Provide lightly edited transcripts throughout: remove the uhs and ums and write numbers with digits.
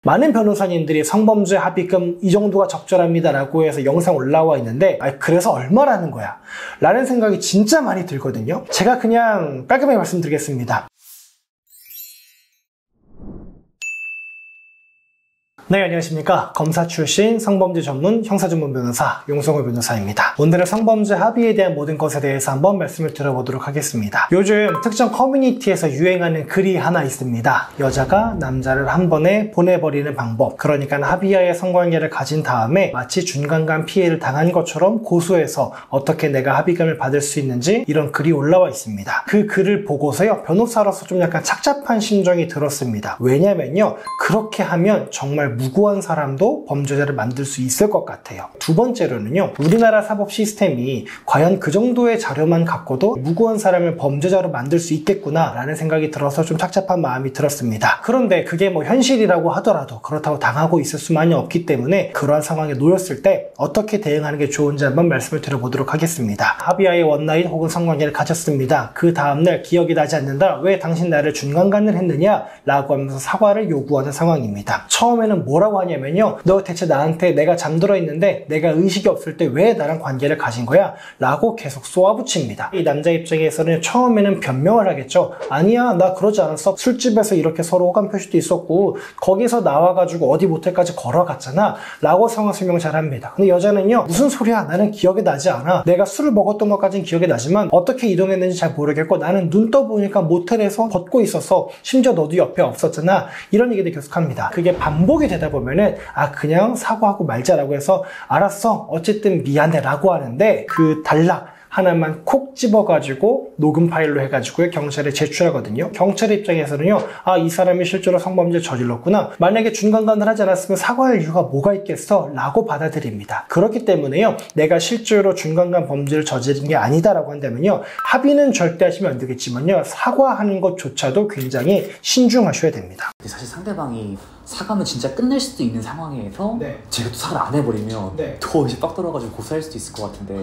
많은 변호사님들이 성범죄 합의금 이 정도가 적절합니다 라고 해서 영상 올라와 있는데 그래서 얼마라는 거야? 라는 생각이 진짜 많이 들거든요. 제가 그냥 깔끔하게 말씀드리겠습니다. 네, 안녕하십니까. 검사 출신 성범죄 전문 형사 전문 변호사 용성호 변호사입니다. 오늘은 성범죄 합의에 대한 모든 것에 대해서 한번 말씀을 드려보도록 하겠습니다. 요즘 특정 커뮤니티에서 유행하는 글이 하나 있습니다. 여자가 남자를 한 번에 보내버리는 방법. 그러니까 합의하에 성관계를 가진 다음에 마치 준강간 피해를 당한 것처럼 고소해서 어떻게 내가 합의금을 받을 수 있는지 이런 글이 올라와 있습니다. 그 글을 보고서요, 변호사로서 좀 약간 착잡한 심정이 들었습니다. 왜냐면요, 그렇게 하면 정말 무고한 사람도 범죄자를 만들 수 있을 것 같아요. 두 번째로는요, 우리나라 사법 시스템이 과연 그 정도의 자료만 갖고도 무고한 사람을 범죄자로 만들 수 있겠구나 라는 생각이 들어서 좀 착잡한 마음이 들었습니다. 그런데 그게 뭐 현실이라고 하더라도 그렇다고 당하고 있을 수만이 없기 때문에 그러한 상황에 놓였을 때 어떻게 대응하는 게 좋은지 한번 말씀을 드려보도록 하겠습니다. 합의하에 원나잇 혹은 성관계를 가졌습니다. 그 다음날 기억이 나지 않는다. 왜 당신 나를 준강간을 했느냐? 라고 하면서 사과를 요구하는 상황입니다. 처음에는 뭐라고 하냐면요, 너 대체 나한테 내가 잠들어 있는데 내가 의식이 없을 때 왜 나랑 관계를 가진 거야? 라고 계속 쏘아붙입니다. 이 남자 입장에서는 처음에는 변명을 하겠죠. 아니야, 나 그러지 않았어. 술집에서 이렇게 서로 호감 표시도 있었고 거기서 나와가지고 어디 모텔까지 걸어갔잖아 라고 상황 설명 잘합니다. 근데 여자는요, 무슨 소리야, 나는 기억이 나지 않아. 내가 술을 먹었던 것까지는 기억이 나지만 어떻게 이동했는지 잘 모르겠고 나는 눈 떠보니까 모텔에서 걷고 있었어. 심지어 너도 옆에 없었잖아. 이런 얘기들 계속합니다. 그게 반복이 되다 보면은 그냥 사과하고 말자라고 해서 알았어, 어쨌든 미안해 라고 하는데 그 단락 하나만 콕 집어가지고 녹음 파일로 해가지고 경찰에 제출하거든요. 경찰 입장에서는요, 이 사람이 실제로 성범죄를 저질렀구나. 만약에 준강간을 하지 않았으면 사과할 이유가 뭐가 있겠어? 라고 받아들입니다. 그렇기 때문에요, 내가 실제로 준강간 범죄를 저지른 게 아니다라고 한다면요, 합의는 절대 하시면 안 되겠지만요, 사과하는 것조차도 굉장히 신중하셔야 됩니다. 사실 상대방이 사과면 진짜 끝낼 수도 있는 상황에서 제가 또 사과를 안 해버리면 더 이제 빡 돌아가지고 고소할 수도 있을 것 같은데,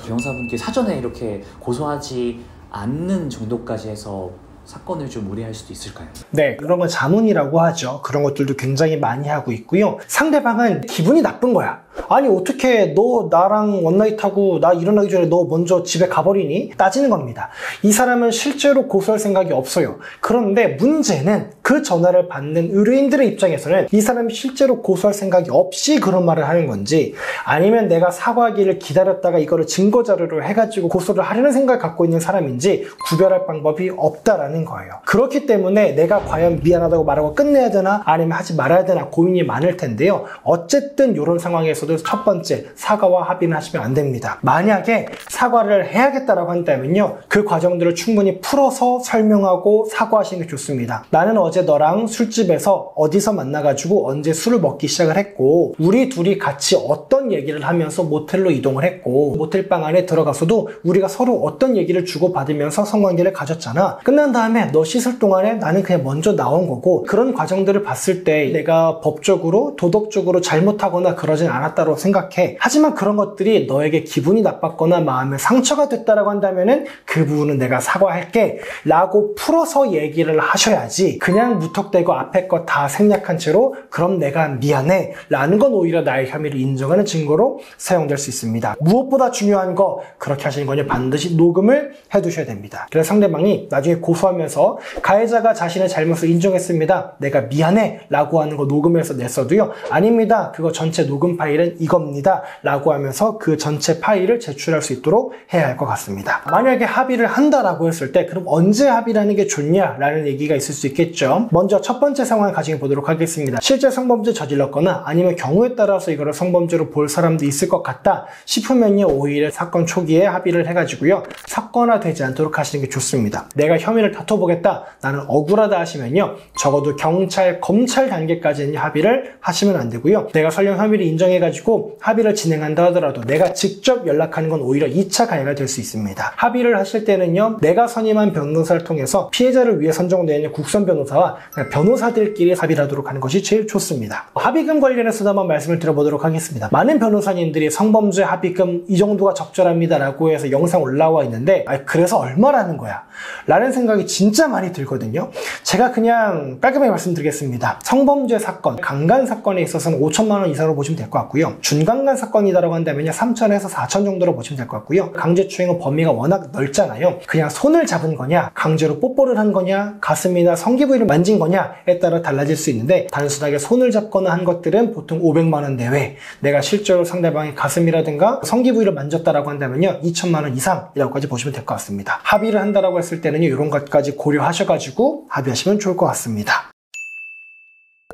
변호사분께 사전에 이렇게 고소하지 않는 정도까지 해서 사건을 좀 무리할 수도 있을까요? 네, 그런 건 자문이라고 하죠. 그런 것들도 굉장히 많이 하고 있고요. 상대방은 기분이 나쁜 거야. 아니, 어떻게 너 나랑 원나잇하고 나 일어나기 전에 너 먼저 집에 가버리니? 따지는 겁니다. 이 사람은 실제로 고소할 생각이 없어요. 그런데 문제는 그 전화를 받는 의뢰인들의 입장에서는 이 사람이 실제로 고소할 생각이 없이 그런 말을 하는 건지, 아니면 내가 사과하기를 기다렸다가 이거를 증거자료로 해가지고 고소를 하려는 생각을 갖고 있는 사람인지 구별할 방법이 없다라는 거예요. 그렇기 때문에 내가 과연 미안하다고 말하고 끝내야 되나 아니면 하지 말아야 되나 고민이 많을 텐데요. 어쨌든 이런 상황에서도 첫 번째, 사과와 합의는 하시면 안 됩니다. 만약에 사과를 해야겠다라고 한다면요, 그 과정들을 충분히 풀어서 설명하고 사과하시는 게 좋습니다. 나는 어제 너랑 술집에서 어디서 만나가지고 언제 술을 먹기 시작을 했고, 우리 둘이 같이 어떤 얘기를 하면서 모텔로 이동을 했고, 모텔방 안에 들어가서도 우리가 서로 어떤 얘기를 주고받으면서 성관계를 가졌잖아. 끝난 다음에 너 씻을 동안에 나는 그냥 먼저 나온 거고, 그런 과정들을 봤을 때 내가 법적으로 도덕적으로 잘못하거나 그러진 않았다고 생각해. 하지만 그런 것들이 너에게 기분이 나빴거나 마음에 상처가 됐다라고 한다면은 그 부분은 내가 사과할게 라고 풀어서 얘기를 하셔야지, 그냥 무턱대고 앞에 거 다 생략한 채로 그럼 내가 미안해 라는 건 오히려 나의 혐의를 인정하는 증거로 사용될 수 있습니다. 무엇보다 중요한 거, 그렇게 하시는 거는 반드시 녹음을 해두셔야 됩니다. 그래서 상대방이 나중에 고소하면서 가해자가 자신의 잘못을 인정했습니다, 내가 미안해 라고 하는 거 녹음해서 냈어도요, 아닙니다, 그거 전체 녹음 파일은 이겁니다 라고 하면서 그 전체 파일을 제출할 수 있도록 해야 할 것 같습니다. 만약에 합의를 한다라고 했을 때 그럼 언제 합의라는 게 좋냐 라는 얘기가 있을 수 있겠죠. 먼저 첫 번째 상황을 가지고 보도록 하겠습니다. 실제 성범죄 저질렀거나 아니면 경우에 따라서 이거를 성범죄로 볼 사람도 있을 것 같다 싶으면요, 오히려 사건 초기에 합의를 해가지고요, 사건화되지 않도록 하시는 게 좋습니다. 내가 혐의를 다퉈보겠다, 나는 억울하다 하시면요, 적어도 경찰, 검찰 단계까지는 합의를 하시면 안 되고요, 내가 설령 혐의를 인정해가지고 합의를 진행한다 하더라도 내가 직접 연락하는 건 오히려 2차 가해가 될 수 있습니다. 합의를 하실 때는요, 내가 선임한 변호사를 통해서 피해자를 위해 선정되어 있는 국선 변호사와 변호사들끼리 합의를 하도록 하는 것이 제일 좋습니다. 합의금 관련해서도 한번 말씀을 드려보도록 하겠습니다. 많은 변호사님들이 성범죄 합의금 이 정도가 적절합니다 라고 해서 영상 올라와 있는데 그래서 얼마라는 거야? 라는 생각이 진짜 많이 들거든요. 제가 그냥 깔끔하게 말씀드리겠습니다. 성범죄 사건, 강간 사건에 있어서는 5천만 원 이상으로 보시면 될 것 같고요. 준강간 사건이라고 한다면 3천에서 4천 정도로 보시면 될 것 같고요. 강제추행은 범위가 워낙 넓잖아요. 그냥 손을 잡은 거냐, 강제로 뽀뽀를 한 거냐, 가슴이나 성기 부위를 만진 거냐에 따라 달라질 수 있는데 단순하게 손을 잡거나 한 것들은 보통 500만 원 내외, 내가 실제로 상대방의 가슴이라든가 성기 부위를 만졌다라고 한다면요 2천만 원 이상이라고까지 보시면 될 것 같습니다. 합의를 한다라고 했을 때는요 이런 것까지 고려하셔가지고 합의하시면 좋을 것 같습니다.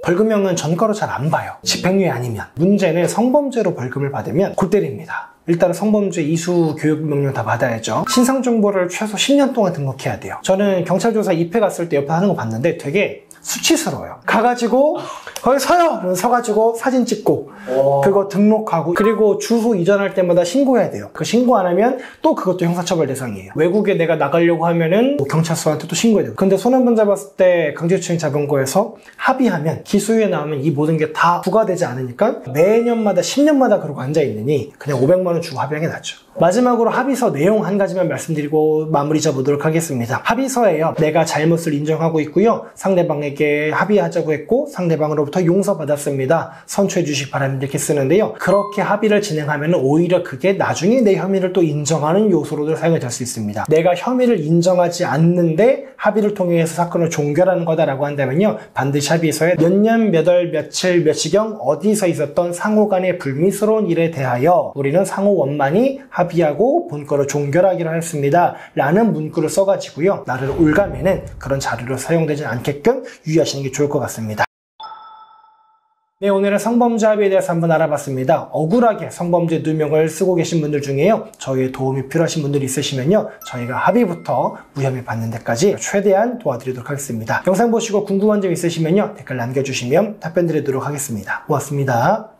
벌금형은 전과로 잘 안 봐요. 집행유예 아니면. 문제는 성범죄로 벌금을 받으면 골 때립니다. 일단은 성범죄 이수 교육 명령 다 받아야죠. 신상 정보를 최소 10년 동안 등록해야 돼요. 저는 경찰 조사 입회 갔을 때 옆에 하는 거 봤는데 되게 수치스러워요. 가가지고 거기 서요! 서가지고 사진 찍고 그거 등록하고 그리고 주소 이전할 때마다 신고해야 돼요. 그 신고 안 하면 또 그것도 형사처벌 대상이에요. 외국에 내가 나가려고 하면은 경찰서한테 또 신고해야 돼요. 근데 손 한 번 잡았을 때 강제추행 잡은 거에서 합의하면 기소유예 나오면 이 모든 게 다 부과되지 않으니까 매년마다 10년마다 그러고 앉아있느니 그냥 500만 원 주고 합의하는 게 낫죠. 마지막으로 합의서 내용 한 가지만 말씀드리고 마무리 잡아보도록 하겠습니다. 합의서에요. 내가 잘못을 인정하고 있고요. 상대방에게 합의하자고 했고 상대방으로부터 용서받았습니다. 선처해 주시기 바랍니다. 이렇게 쓰는데요. 그렇게 합의를 진행하면 오히려 그게 나중에 내 혐의를 또 인정하는 요소로도 사용이 될 수 있습니다. 내가 혐의를 인정하지 않는데 합의를 통해서 사건을 종결하는 거다라고 한다면요. 반드시 합의서에 몇 년, 몇 월, 며칠, 몇시경 어디서 있었던 상호 간의 불미스러운 일에 대하여 우리는 상호 원만히 합의하고 본건을 종결하기로 했습니다. 라는 문구를 써가지고요. 나를 올가매는 그런 자료로 사용되지 않게끔 유의하시는 게 좋을 것 같습니다. 네, 오늘은 성범죄 합의에 대해서 한번 알아봤습니다. 억울하게 성범죄 누명을 쓰고 계신 분들 중에요. 저희의 도움이 필요하신 분들이 있으시면요. 저희가 합의부터 무혐의 받는 데까지 최대한 도와드리도록 하겠습니다. 영상 보시고 궁금한 점 있으시면요. 댓글 남겨주시면 답변 드리도록 하겠습니다. 고맙습니다.